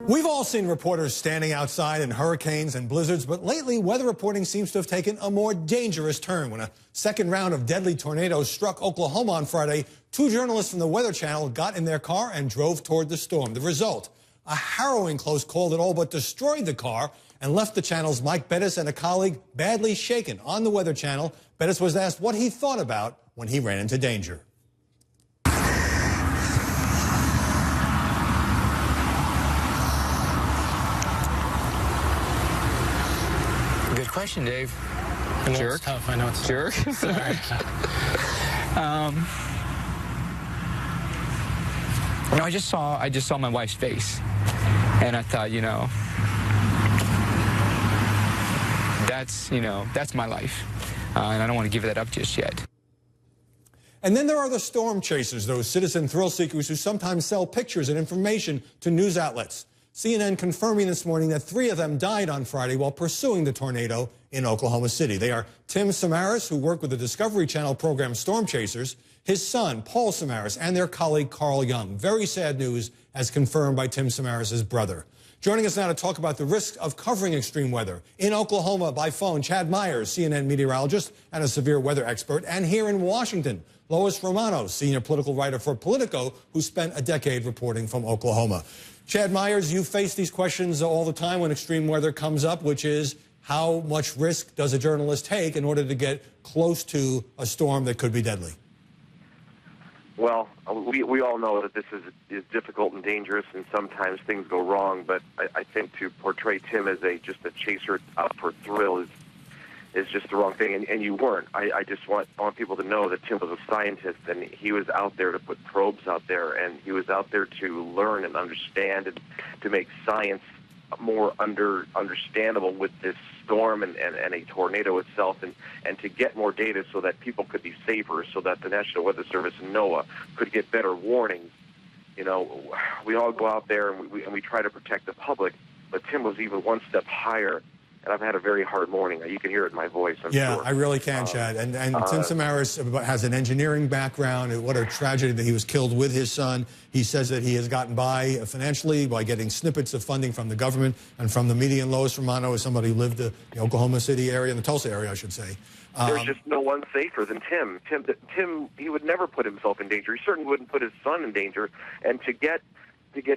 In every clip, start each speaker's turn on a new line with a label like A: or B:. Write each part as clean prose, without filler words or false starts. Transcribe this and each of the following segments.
A: We've all seen reporters standing outside in hurricanes and blizzards, but lately weather reporting seems to have taken a more dangerous turn. When a second round of deadly tornadoes struck Oklahoma on Friday, two journalists from the Weather Channel got in their car and drove toward the storm. The result, a harrowing close call that all but destroyed the car and left the channel's Mike Bettis and a colleague badly shaken. On the Weather Channel, Bettis was asked what he thought about when he ran into danger.
B: Good question, Dave.
C: I know
B: Jerk.
C: it's tough. I know it's
B: Jerk.
C: Sorry.
B: I just saw my wife's face, and I thought, that's my life, and I don't want to give that up just yet.
A: And then there are the storm chasers, those citizen thrill seekers who sometimes sell pictures and information to news outlets. CNN confirming this morning that 3 of them died on Friday while pursuing the tornado in Oklahoma City. They are Tim Samaras, who worked with the Discovery Channel program Storm Chasers, his son, Paul Samaras, and their colleague, Carl Young. Very sad news, as confirmed by Tim Samaras' brother. Joining us now to talk about the risks of covering extreme weather in Oklahoma by phone, Chad Myers, CNN meteorologist and a severe weather expert, and here in Washington, Lois Romano, senior political writer for Politico, who spent a decade reporting from Oklahoma. Chad Myers, you face these questions all the time when extreme weather comes up, which is how much risk does a journalist take in order to get close to a storm that could be deadly?
D: Well, we all know that this is difficult and dangerous, and sometimes things go wrong. But I think to portray Tim as just a chaser out for thrill is just the wrong thing. And you weren't. I just want people to know that Tim was a scientist, and he was out there to put probes out there, and he was out there to learn and understand and to make science more understandable with this storm and a tornado itself, and to get more data so that people could be safer, so that the National Weather Service and NOAA could get better warnings. We all go out there and we try to protect the public, but Tim was even one step higher. And I've had a very hard morning. You can hear it in my voice, I'm sure.
A: Yeah, I really can, Chad. And Tim Samaras has an engineering background. What a tragedy that he was killed with his son. He says that he has gotten by financially by getting snippets of funding from the government and from the media. And Lois Romano is somebody who lived in the Oklahoma City area, in the Tulsa area, I should say.
D: There's just no one safer than Tim. Tim, he would never put himself in danger. He certainly wouldn't put his son in danger. And to get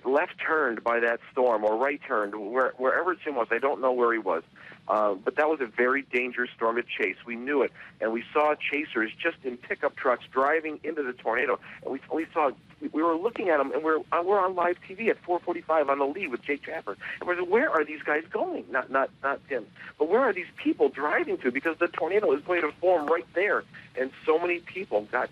D: left turned by that storm or right turned, wherever Tim was, I don't know where he was. But that was a very dangerous storm to chase. We knew it. And we saw chasers just in pickup trucks driving into the tornado. And we were looking at them, and we're on live TV at 4:45 on the lead with Jake Trapper. And we're like, where are these guys going? Not Tim. But where are these people driving to? Because the tornado is going to form right there. And so many people got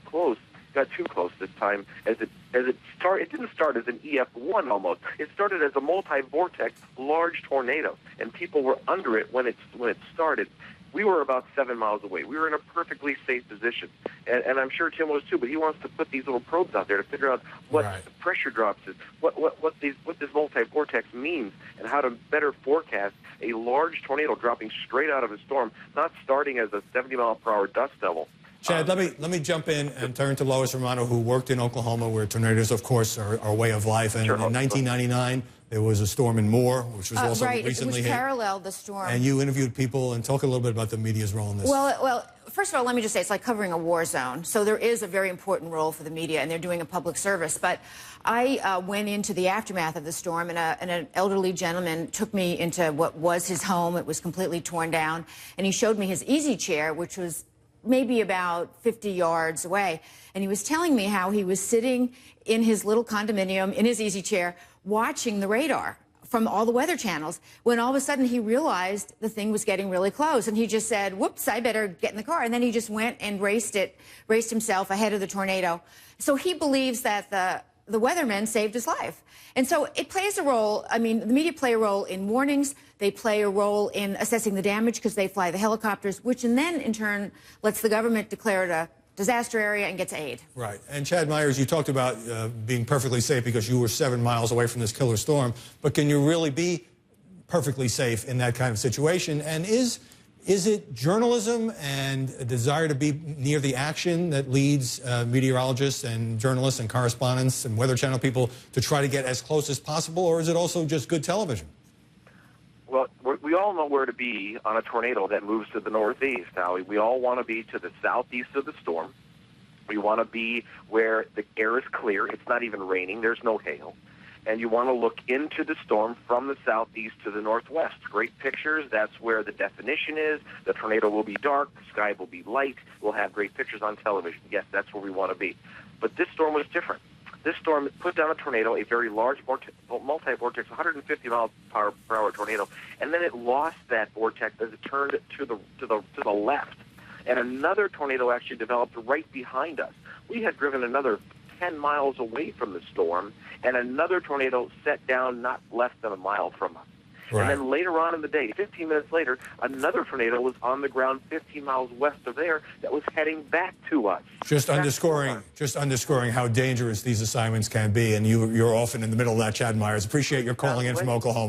D: too close this time. It didn't start as an EF1 almost. It started as a multi-vortex large tornado, and people were under it when it started. We were about 7 miles away. We were in a perfectly safe position, and I'm sure Tim was too. But he wants to put these little probes out there to figure out what the pressure drops is, what this multi-vortex means, and how to better forecast a large tornado dropping straight out of a storm, not starting as a 70-mile-per-hour dust devil.
A: Chad, let me jump in and turn to Lois Romano, who worked in Oklahoma, where tornadoes, of course, are a way of life. And
D: sure,
A: in 1999, there was a storm in Moore, which was also recently hit.
E: Right, it paralleled the storm.
A: And you interviewed people, and talk a little bit about the media's role in this.
E: Well, first of all, let me just say it's like covering a war zone. So there is a very important role for the media, and they're doing a public service. But I went into the aftermath of the storm, and an elderly gentleman took me into what was his home. It was completely torn down, and he showed me his easy chair, which was maybe about 50 yards away. And he was telling me how he was sitting in his little condominium, in his easy chair, watching the radar from all the weather channels, when all of a sudden he realized the thing was getting really close. And he just said, whoops, I better get in the car. And then he just went and raced himself ahead of the tornado. So he believes that the weathermen saved his life. And so it plays a role. I mean, the media play a role in warnings. They play a role in assessing the damage because they fly the helicopters, which then in turn lets the government declare it a disaster area and gets aid.
A: Right. And Chad Myers, you talked about being perfectly safe because you were 7 miles away from this killer storm. But can you really be perfectly safe in that kind of situation? And is Is it journalism and a desire to be near the action that leads meteorologists and journalists and correspondents and Weather Channel people to try to get as close as possible, or is it also just good television?
D: Well, we all know where to be on a tornado that moves to the northeast, Howie. We all want to be to the southeast of the storm. We want to be where the air is clear. It's not even raining. There's no hail. And you want to look into the storm from the southeast to the northwest. Great pictures. That's where the definition is. The tornado will be dark. The sky will be light. We'll have great pictures on television. Yes, that's where we want to be. But this storm was different. This storm put down a tornado, a very large multi-vortex, 150-mile-per-hour tornado, and then it lost that vortex as it turned to the left. And another tornado actually developed right behind us. We had driven another 10 miles away from the storm, and another tornado set down not less than a mile from us. Right. And then later on in the day, 15 minutes later, another tornado was on the ground 15 miles west of there that was heading back to us.
A: Just underscoring how dangerous these assignments can be, and you're often in the middle of that, Chad Myers. Appreciate your calling in from Oklahoma.